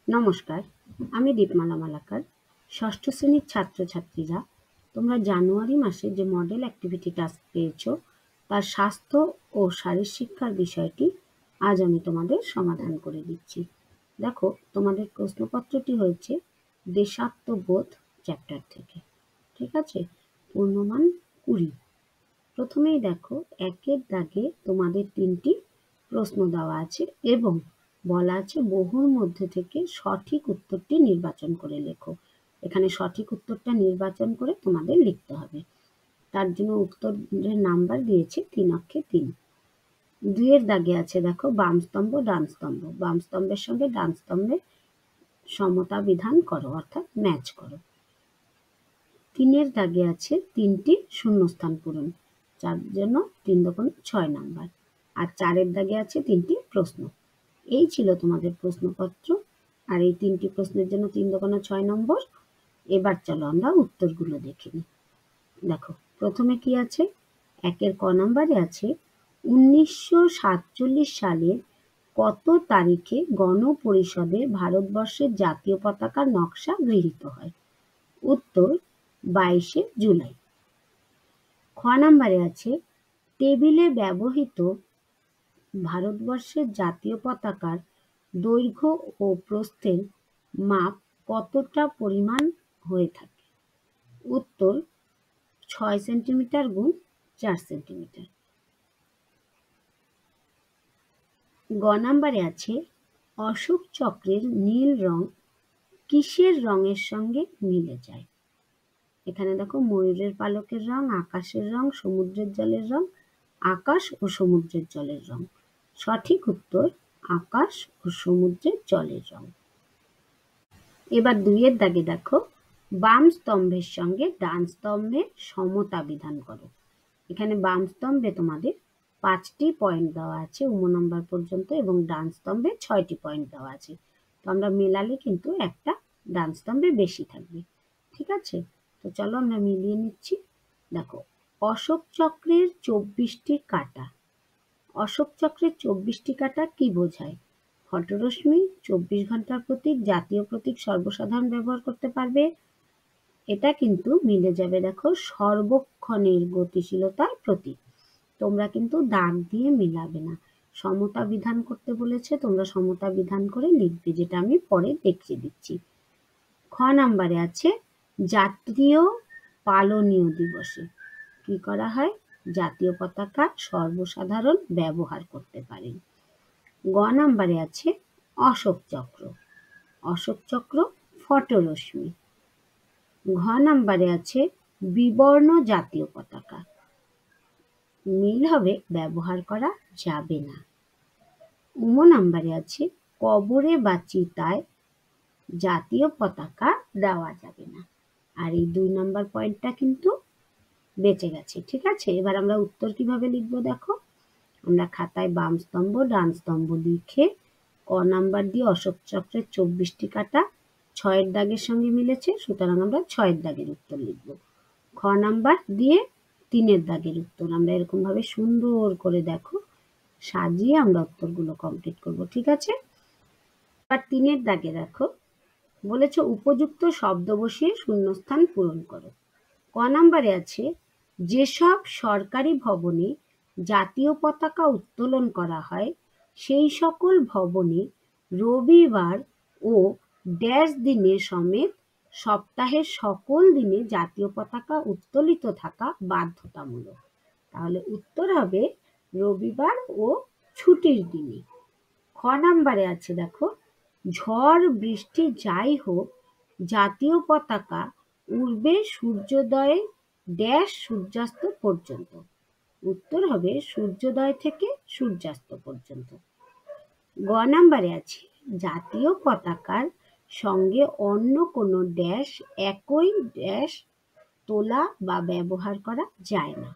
নমস্কার, আমি দীপমালা মালাকার। ষষ্ঠ শ্রেণীর ছাত্রছাত্রীরা, তোমরা জানুয়ারি মাসে যে মডেল অ্যাক্টিভিটি টাস্ক পেয়েছো তার স্বাস্থ্য ও শারীরশিক্ষার বিষয়টি আজ আমি তোমাদের সমাধান করে দিচ্ছি। দেখো, তোমাদের প্রশ্নপত্রটি হয়েছে দেশাত্মবোধ চ্যাপ্টার থেকে। ঠিক আছে? পূর্ণমান 20। প্রথমেই দেখো, একের দাগে তোমাদের 3টি প্রশ্ন দেওয়া আছে এবং বলা আছে বহুর মধ্যে থেকে সঠিক উত্তরটি নির্বাচন করে লেখো। এখানে সঠিক উত্তরটা নির্বাচন করে তোমাদের লিখতে হবে। তার জন্য উত্তরের নাম্বার দিয়েছে 3 অক্ষে 3। 2 এর দাগে আছে দেখো বাম স্তম্ভ ডান স্তম্ভ। বাম স্তম্ভের সঙ্গে ডান স্তম্ভের সমতা বিধান করো, অর্থাৎ ম্যাচ করো। 3 এর দাগে আছে 3টি শূন্যস্থান পূরণ, যার জন্য 3 দোকানে 6 নাম্বার। আর 4 এর দাগে আছে 3টি প্রশ্ন। এই ছিল তোমাদের প্রশ্নপত্র। আর এই 3টি প্রশ্নের জন্য 3 দোকানে 6 নম্বর। এবার চলো আমরা উত্তরগুলো দেখে নিই। দেখো, প্রথমে কি আছে? 1-এর ক নাম্বারে আছে 1947 সালের কত তারিখে গণপরিষদে ভারতবর্ষের জাতীয় পতাকার নকশা গৃহীত হয়? উত্তর 22শে জুলাই। খ নাম্বারে আছে টেবিলে ব্যবহৃত ভারতবর্ষের জাতীয় পতাকার দৈর্ঘ্য ও প্রস্থের মাপ কতটা পরিমাণ হয়ে থাকে? উত্তর 6 সেন্টিমিটার গুণ 4 সেন্টিমিটার। গ নাম্বারে আছে অশোক চক্রের নীল রং কিসের রঙের সঙ্গে মিলে যায়? এখানে দেখো ময়ূরের পালকের রং, আকাশের রং, সমুদ্রের জলের রং, আকাশ ও সমুদ্রের জলের রং। সঠিক উত্তর আকাশ ও সমুদ্রের জলের রং। এবার 2 এর দাগে দেখো বাম স্তম্ভের সঙ্গে ডান স্তম্ভের সমতা বিধান করো। এখানে বাম স্তম্ভে তোমাদের 5টি পয়েন্ট দেওয়া আছে নম্বর পর্যন্ত এবং ডান স্তম্ভে 6টি পয়েন্ট দেওয়া আছে। তো আমরা মেলালে কিন্তু একটা ডান স্তম্ভে বেশি থাকবে। ঠিক আছে? তো চলো আমরা মিলিয়ে নিচ্ছি। দেখো, অশোক চক্রের 24টি কাঁটা। অশোক চক্রের 24টি কাঁটা কি বোঝায়? ফটোরশ্মি, 24 ঘন্টার প্রতীক, জাতীয় প্রতীক সর্বসাধারণ ব্যবহার করতে পারবে। এটা কিন্তু মিলে যাবে দেখো সর্বক্ষণের গতিশীলতার প্রতীক। তোমরা কিন্তু দাগ দিয়ে মিলাবে না। সমতা বিধান করতে বলেছে, তোমরা সমতা বিধান করে লিখবে, যেটা আমি পরে দেখিয়ে দিচ্ছি। খ নাম্বারে আছে জাতীয় পালনীয় দিবসে কি করা হয়? জাতীয় পতাকা সর্বসাধারণ ব্যবহার করতে পারেন। গ নাম্বারে আছে অশোক চক্র। অশোক চক্র ফটোরশ্মি। ঘ নাম্বারে আছে বিবর্ণ জাতীয় পতাকা। মিল হবে, ব্যবহার করা যাবে না। উম নাম্বারে আছে কবরে বা চিতায় জাতীয় পতাকা দেওয়া যাবে না। আর এই 2 নাম্বার পয়েন্টটা কিন্তু বেঁচে গেছে। ঠিক আছে? এবার আমরা উত্তর কিভাবে লিখব দেখো। আমরা খাতায় বাম স্তম্ভ ডান স্তম্ভ লিখে ক নাম্বার দিয়ে অশোক চক্রের 24টি কাঁটা 6 এর দাগের সঙ্গে মিলেছে, সুতরাং আমরা 6 এর দাগের উত্তর লিখব। খ নাম্বার দিয়ে 3 এর দাগের উত্তর। আমরা এরকম ভাবে সুন্দর করে দেখো সাজিয়ে আমরা উত্তরগুলো কমপ্লিট করব। ঠিক আছে? আর 3 এর দাগে দেখো বলেছে উপযুক্ত শব্দ বসিয়ে শূন্যস্থান পূরণ করো। ক নাম্বারে আছে যেসব সরকারি ভবনে জাতীয় পতাকা উত্তোলন করা হয় সেই সকল ভবনে রবিবার ও ড্যাশ দিনে সমেত সপ্তাহের সকল দিনে জাতীয় পতাকা উত্তোলিত থাকা বাধ্যতামূলক। তাহলে উত্তর হবে রবিবার ও ছুটির দিনে। খ নাম্বারে আছে দেখো ঝড় বৃষ্টি যাই হোক জাতীয় পতাকা উড়বে সূর্যোদয়ে ড্যাশ সূর্যাস্ত পর্যন্ত। উত্তর হবে সূর্যোদয় থেকে সূর্যাস্ত পর্যন্ত। গ নাম্বারে আছে জাতীয় পতাকার সঙ্গে অন্য কোনো ড্যাশ একই ড্যাশ তোলা বা ব্যবহার করা যায় না।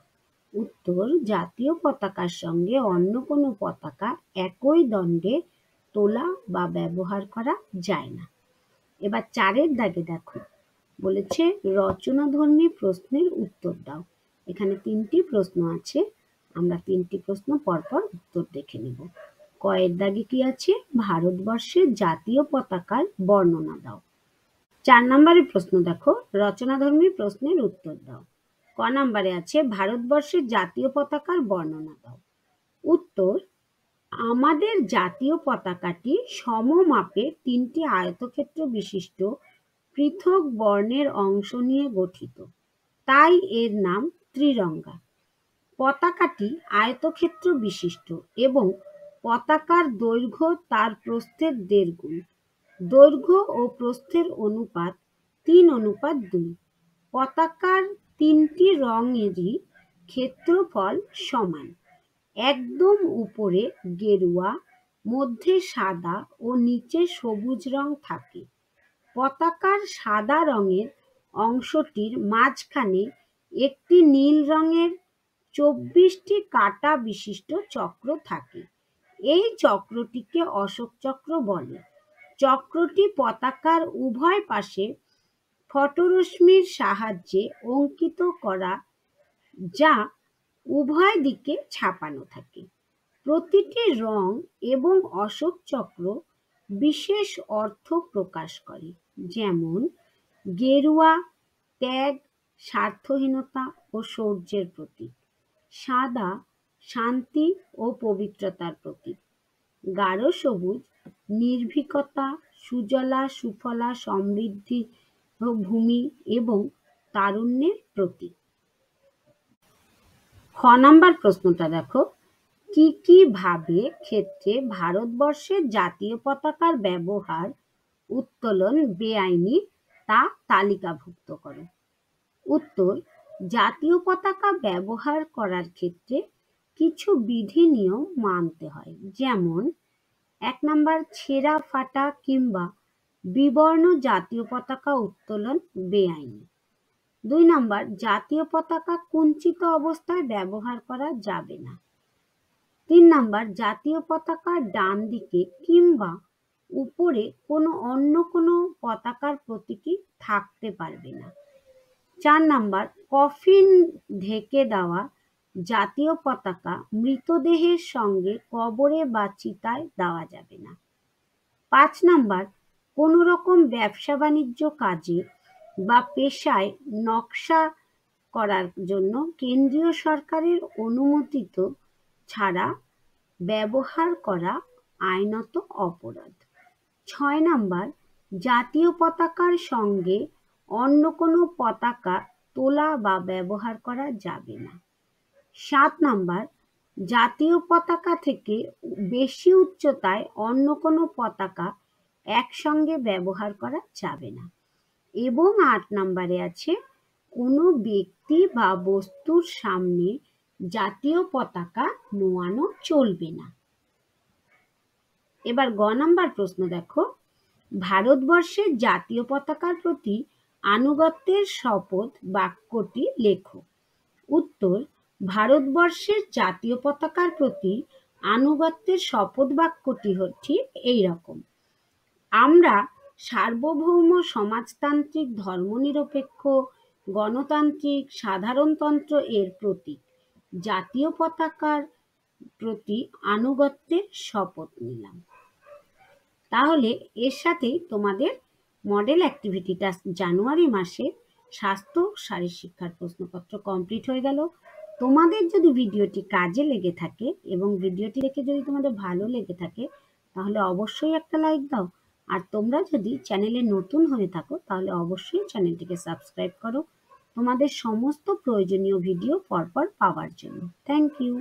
উত্তর জাতীয় পতাকার সঙ্গে অন্য কোনো পতাকা একই দণ্ডে তোলা বা ব্যবহার করা যায় না। এবার 4 এর দাগে দেখো বলেছে রচনাধর্মী প্রশ্নের উত্তর দাও। এখানে 3টি প্রশ্ন আছে, আমরা 3টি প্রশ্ন পরপর উত্তর দেখে নেব। ক কয়ের দাগে কি আছে? ভারতবর্ষের জাতীয় পতাকার বর্ণনা দাও। 4 নম্বরের প্রশ্ন দেখো, রচনাধর্মী প্রশ্নের উত্তর দাও। ক নম্বরে আছে ভারতবর্ষের জাতীয় পতাকার বর্ণনা দাও। উত্তর, আমাদের জাতীয় পতাকাটি সমমাপে 3টি আয়তক্ষেত্র বিশিষ্ট পৃথক বর্ণের অংশ নিয়ে গঠিত, তাই এর নাম ত্রিরঙ্গা। পতাকাটি আয়তক্ষেত্র বিশিষ্ট এবং পতাকার দৈর্ঘ্য তার প্রস্থের 1.5 গুণ। দৈর্ঘ্য ও প্রস্থের অনুপাত 3:2। পতাকার 3টি রঙেরই ক্ষেত্রফল সমান। একদম উপরে গেরুয়া, মধ্যে সাদা ও নিচে সবুজ রং থাকে। পতাকার সাদা রঙের অংশটির মাঝখানে একটি নীল রঙের 24টি কাঁটা বিশিষ্ট চক্র থাকে। এই চক্রটিকে অশোক চক্র বলে। চক্রটি পতাকার উভয় পাশে ফটোরশ্মির সাহায্যে অঙ্কিত করা, যা উভয় দিকে ছাপানো থাকে। প্রতিটি রং এবং অশোক চক্র বিশেষ অর্থ প্রকাশ করে, যেমন গেরুয়া ত্যাগ, স্বার্থহীনতা ও শৌর্যের প্রতীক। সাদা শান্তি ও পবিত্রতার প্রতীক। গাঢ় সবুজ নির্ভীকতা, সুজলা সুফলা সমৃদ্ধি ভূমি এবং তারুণ্যের প্রতীক। খ নাম্বার প্রশ্নটা দেখো, কি কি ভাবে ক্ষেত্রে ভারতবর্ষের জাতীয় পতাকার ব্যবহার উত্তোলন বেআইনি তা তালিকাভুক্ত করো। উত্তর, জাতীয় পতাকা ব্যবহার করার ক্ষেত্রে কিছু বিধি নিয়ম মানতে হয়, যেমন 1 নাম্বার ছেঁড়া ফাটা কিংবা বিবর্ণ জাতীয় পতাকা উত্তোলন বেআইনি। 2 নাম্বার জাতীয় পতাকা কুঞ্চিত অবস্থায় ব্যবহার করা যাবে না। 3 নাম্বার জাতীয় পতাকার ডান দিকে কিংবা উপরে অন্য কোনো পতাকার প্রতীকী থাকতে পারবে না। 4 নাম্বার কফিন ঢেকে দেওয়া জাতীয় পতাকা মৃতদেহের সঙ্গে কবরে বা চিতায় দেওয়া যাবে না। 5 নাম্বার কোনো রকম ব্যবসা বাণিজ্য কাজে বা পেশায় নকশা করার জন্য কেন্দ্রীয় সরকারের অনুমোদিত ছাড়া ব্যবহার করা আইনত অপরাধ। 6 নাম্বার জাতীয় পতাকার সঙ্গে অন্য কোনো পতাকা তোলা বা ব্যবহার করা যাবে না। 7 নাম্বার জাতীয় পতাকা থেকে বেশি উচ্চতায় অন্য কোনো পতাকা একসঙ্গে ব্যবহার করা যাবে না। এবং 8 নাম্বারে আছে কোনো ব্যক্তি বা বস্তুর সামনে জাতীয় পতাকা নোয়ানো চলবে না। এবার গ নাম্বার প্রশ্ন দেখো, ভারতবর্ষের জাতীয় পতাকার প্রতি আনুগত্যের শপথ বাক্যটি লেখো। উত্তর, ভারতবর্ষের জাতীয় পতাকার প্রতি আনুগত্যের শপথ বাক্যটি ঠিক এইরকম: আমরা সার্বভৌম সমাজতান্ত্রিক ধর্মনিরপেক্ষ গণতান্ত্রিক সাধারণতন্ত্র এর প্রতীক জাতীয় পতাকার প্রতি আনুগত্যের শপথ নিলাম। তাহলে এর সাথেই তোমাদের মডেল অ্যাক্টিভিটিটা জানুয়ারি মাসে স্বাস্থ্য শারীর শিক্ষার প্রশ্নপত্র কমপ্লিট হয়ে গেল। তোমাদের যদি ভিডিওটি কাজে লেগে থাকে এবং ভিডিওটি দেখে যদি তোমাদের ভালো লেগে থাকে, তাহলে অবশ্যই একটা লাইক দাও। আর তোমরা যদি চ্যানেলে নতুন হয়ে থাকো, তাহলে অবশ্যই চ্যানেলটিকে সাবস্ক্রাইব করো তোমাদের সমস্ত প্রয়োজনীয় ভিডিও পরপর পাওয়ার জন্য। Thank you.